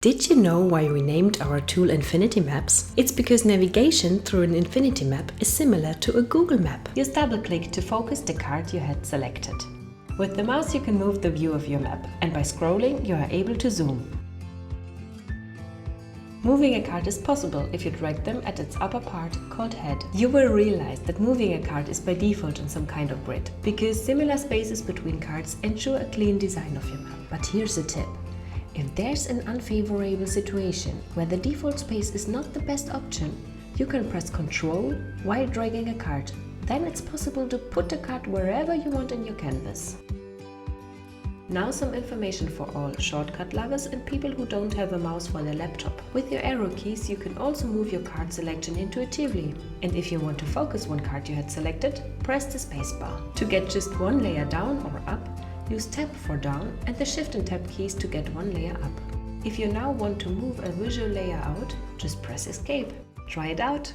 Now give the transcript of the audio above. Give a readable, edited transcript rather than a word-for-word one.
Did you know why we named our tool Infinity Maps? It's because navigation through an Infinity Map is similar to a Google Map. Use double-click to focus the card you had selected. With the mouse you can move the view of your map, and by scrolling you are able to zoom. Moving a card is possible if you drag them at its upper part, called head. You will realize that moving a card is by default on some kind of grid, because similar spaces between cards ensure a clean design of your map. But here's a tip. If there's an unfavorable situation where the default space is not the best option, you can press Ctrl while dragging a card. Then it's possible to put the card wherever you want in your canvas. Now some information for all shortcut lovers and people who don't have a mouse for their laptop. With your arrow keys you can also move your card selection intuitively. And if you want to focus one card you had selected, press the spacebar. To get just one layer down or up, use Tab for down and the Shift and Tab keys to get one layer up. If you now want to move a visual layer out, just press Escape. Try it out!